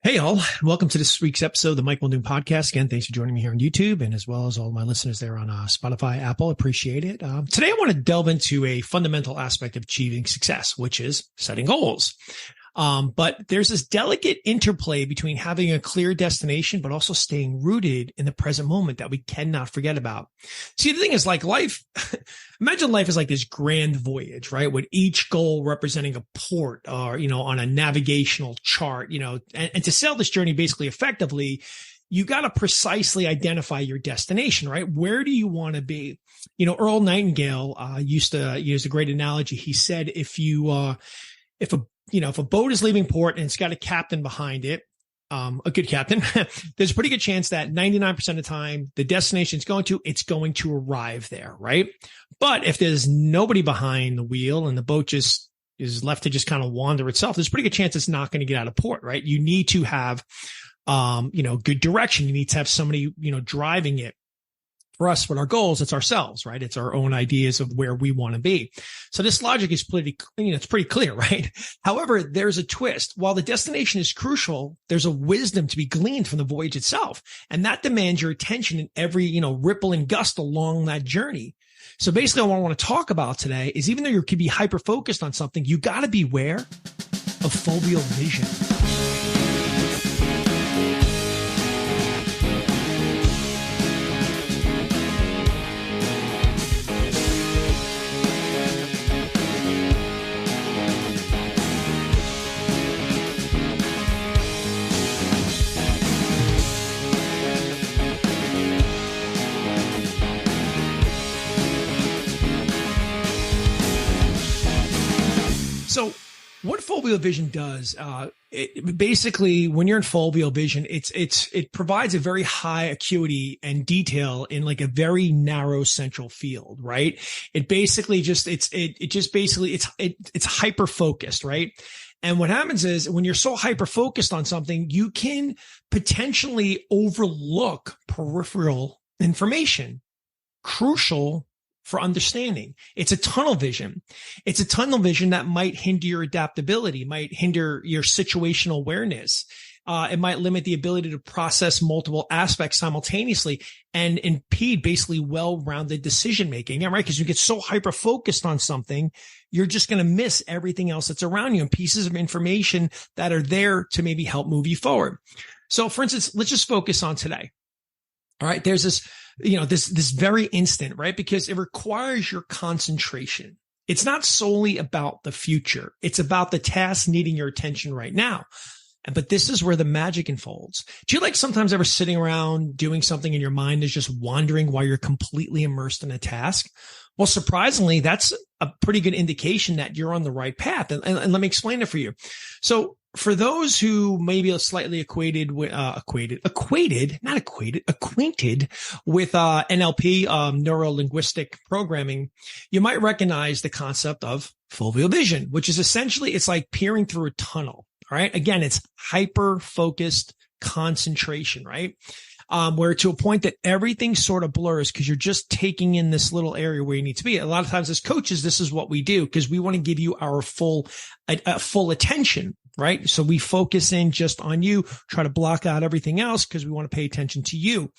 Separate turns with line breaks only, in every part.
Hey all, welcome to this week's episode of the Mike Muldoon Podcast. Again, thanks for joining me here on YouTube and as well as all my listeners there on Spotify, Apple. Appreciate it. Today I want to delve into a fundamental aspect of achieving success, which is setting goals. But there's this delicate interplay between having a clear destination, but also staying rooted in the present moment that we cannot forget about. See, the thing is like life, imagine life is like this grand voyage, right? With each goal representing a port or, on a navigational chart, and to sail this journey basically effectively, you got to precisely identify your destination, right? Where do you want to be? Earl Nightingale, used to use a great analogy. He said, if a boat is leaving port and it's got a captain behind it, a good captain, there's a pretty good chance that 99% of the time the destination it's going to arrive there, right? But if there's nobody behind the wheel and the boat just is left to just kind of wander itself, there's a pretty good chance it's not going to get out of port, right? You need to have, good direction. You need to have somebody, driving it. For us, with our goals, it's ourselves, right? It's our own ideas of where we want to be. So this logic is it's pretty clear, right? However, there's a twist. While the destination is crucial, there's a wisdom to be gleaned from the voyage itself. And that demands your attention in every, ripple and gust along that journey. So basically what I want to talk about today is even though you could be hyper-focused on something, you got to beware of foveal vision. So what foveal vision does, it basically, when you're in foveal vision, it provides a very high acuity and detail in like a very narrow central field, right? It basically it's hyper focused, right? And what happens is when you're so hyper focused on something, you can potentially overlook peripheral information, crucial for understanding. It's a tunnel vision. It's a tunnel vision that might hinder your adaptability, might hinder your situational awareness. It might limit the ability to process multiple aspects simultaneously and impede basically well-rounded decision making. Yeah, right? Because you get so hyper-focused on something, you're just going to miss everything else that's around you and pieces of information that are there to maybe help move you forward. So for instance, let's just focus on today. All right. There's this very instant, right? Because it requires your concentration. It's not solely about the future. It's about the task needing your attention right now. But this is where the magic unfolds. Do you sometimes ever sitting around doing something and your mind is just wandering while you're completely immersed in a task? Well, surprisingly, that's a pretty good indication that you're on the right path. And let me explain it for you. So for those who may be slightly acquainted with NLP, neuro-linguistic programming, you might recognize the concept of foveal vision, which is essentially, it's like peering through a tunnel. All right. Again, it's hyper-focused concentration, right? Where to a point that everything sort of blurs because you're just taking in this little area where you need to be. A lot of times as coaches, this is what we do because we want to give you our full attention, right? So we focus in just on you, try to block out everything else because we want to pay attention to you,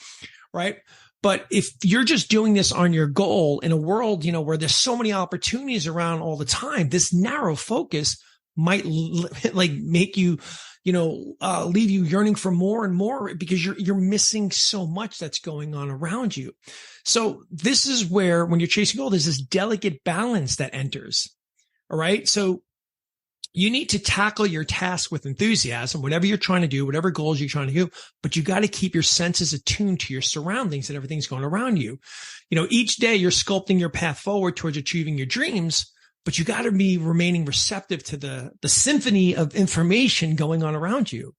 right? But if you're just doing this on your goal in a world, where there's so many opportunities around all the time, this narrow focus might make you, leave you yearning for more and more because you're missing so much that's going on around you. So this is where, when you're chasing goal, there's this delicate balance that enters. All right. So you need to tackle your task with enthusiasm, whatever you're trying to do, whatever goals you're trying to do, but you got to keep your senses attuned to your surroundings and everything's going around you. Each day you're sculpting your path forward towards achieving your dreams, but you got to be remaining receptive to the symphony of information going on around you.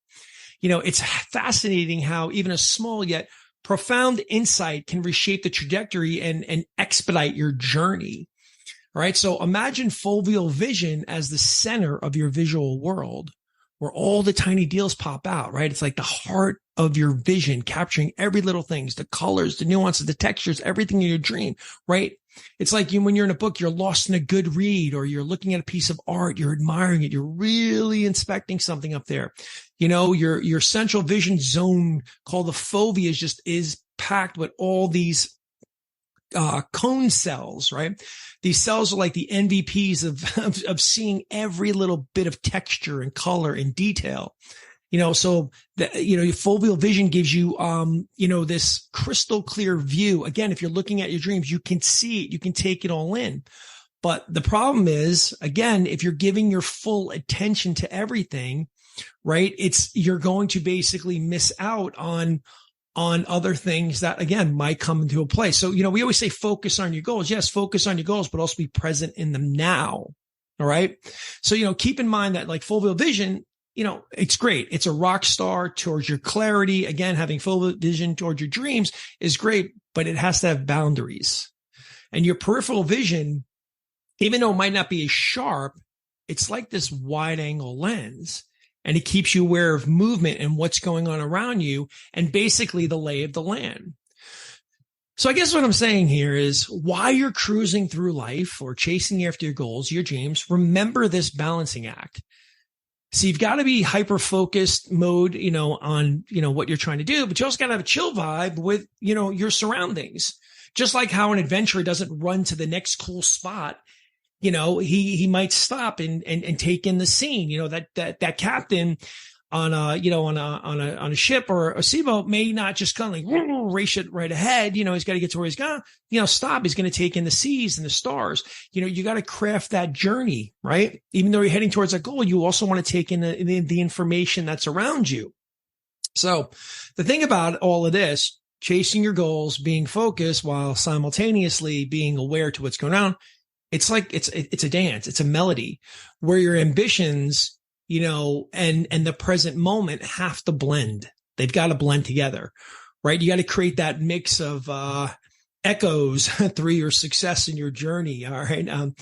It's fascinating how even a small yet profound insight can reshape the trajectory and expedite your journey. All right. So imagine foveal vision as the center of your visual world where all the tiny deals pop out, right? It's like the heart of your vision, capturing every little things, the colors, the nuances, the textures, everything in your dream, right? It's like when you're in a book, you're lost in a good read, or you're looking at a piece of art, you're admiring it, you're really inspecting something up there. Your central vision zone called the fovea is packed with all these cone cells, right? These cells are like the MVPs of seeing every little bit of texture and color and detail. So your foveal vision gives you, this crystal clear view. Again, if you're looking at your dreams, you can see it, you can take it all in. But the problem is, again, if you're giving your full attention to everything, right, you're going to basically miss out on other things that, again, might come into a play. So, we always say focus on your goals. Yes, focus on your goals, but also be present in them now. All right. So, keep in mind that like foveal vision, it's great. It's a rock star towards your clarity. Again, having full vision towards your dreams is great, but it has to have boundaries. And your peripheral vision, even though it might not be as sharp, it's like this wide angle lens, and it keeps you aware of movement and what's going on around you and basically the lay of the land. So I guess what I'm saying here is, while you're cruising through life or chasing after your goals, your dreams, remember this balancing act. So you've got to be hyper-focused mode, on, what you're trying to do, but you also got to have a chill vibe with, your surroundings. Just like how an adventurer doesn't run to the next cool spot, he might stop and take in the scene. That captain on a ship or a sailboat may not just kind of like race it right ahead. He's got to get to where he's going, stop. He's going to take in the seas and the stars. You got to craft that journey, right? Even though you're heading towards that goal, you also want to take in the information that's around you. So the thing about all of this, chasing your goals, being focused while simultaneously being aware to what's going on, it's like, it's a dance. It's a melody where your ambitions, and the present moment have to blend. They've got to blend together, right? You got to create that mix of, echoes through your success in your journey. All right.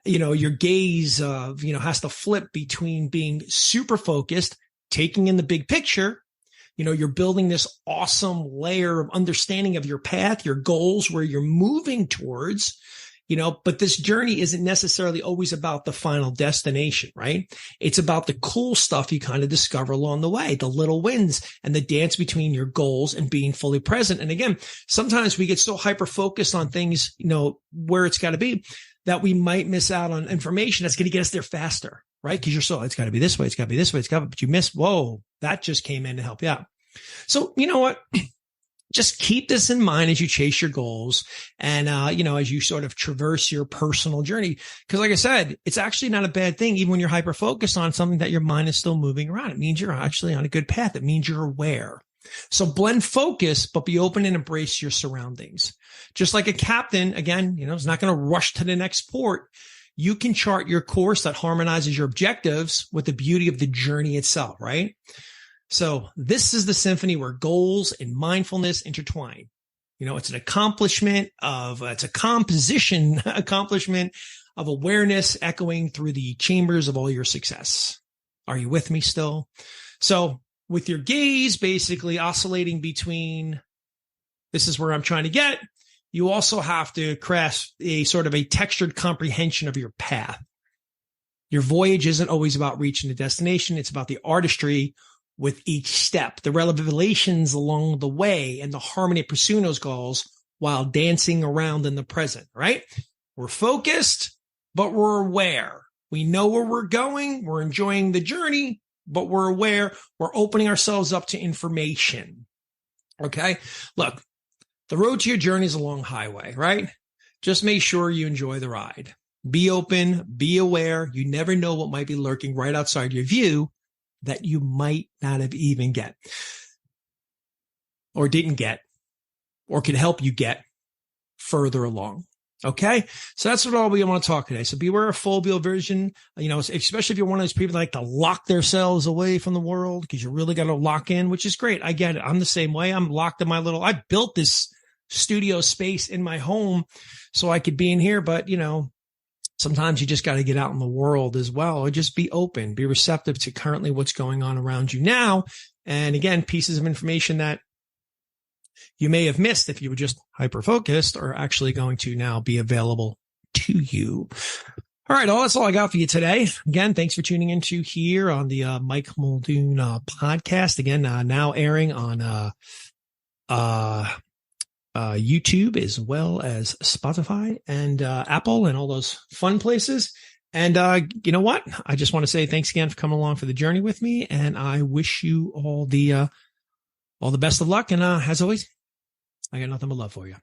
Your gaze has to flip between being super focused, taking in the big picture. You're building this awesome layer of understanding of your path, your goals, where you're moving towards, but this journey isn't necessarily always about the final destination, right? It's about the cool stuff you kind of discover along the way, the little wins and the dance between your goals and being fully present. And again, sometimes we get so hyper focused on things, where it's got to be, that we might miss out on information that's going to get us there faster, right? Because it's got to be this way. It's got to be this way. But you miss, whoa, that just came in to help you out. So you know what? Just keep this in mind as you chase your goals and, as you sort of traverse your personal journey. Because like I said, it's actually not a bad thing, even when you're hyper focused on something that your mind is still moving around. It means you're actually on a good path. It means you're aware. So blend focus, but be open and embrace your surroundings. Just like a captain, again, is not going to rush to the next port. You can chart your course that harmonizes your objectives with the beauty of the journey itself, right? So this is the symphony where goals and mindfulness intertwine. It's an accomplishment it's a accomplishment of awareness echoing through the chambers of all your success. Are you with me still? So with your gaze basically oscillating between, this is where I'm trying to get, you also have to craft a sort of a textured comprehension of your path. Your voyage isn't always about reaching the destination. It's about the artistry with each step, the revelations along the way, and the harmony of pursuing those goals while dancing around in the present, right? We're focused, but we're aware. We know where we're going. We're enjoying the journey, but we're aware. We're opening ourselves up to information. Okay. Look, the road to your journey is a long highway, right? Just make sure you enjoy the ride. Be open, be aware. You never know what might be lurking right outside your view that you might not have even get or didn't get or could help you get further along. Okay. So that's what all we want to talk today. So beware of foveal vision, especially if you're one of those people that like to lock themselves away from the world because you really got to lock in, which is great. I get it. I'm the same way. I'm locked in I built this studio space in my home so I could be in here, but sometimes you just got to get out in the world as well, or just be open, be receptive to currently what's going on around you now. And again, pieces of information that you may have missed if you were just hyper-focused are actually going to now be available to you. All right. That's all I got for you today. Again, thanks for tuning into here on the Mike Muldoon podcast. Again, now airing on YouTube as well as Spotify and Apple and all those fun places. And you know what? I just want to say thanks again for coming along for the journey with me. And I wish you all the best of luck. And as always, I got nothing but love for you.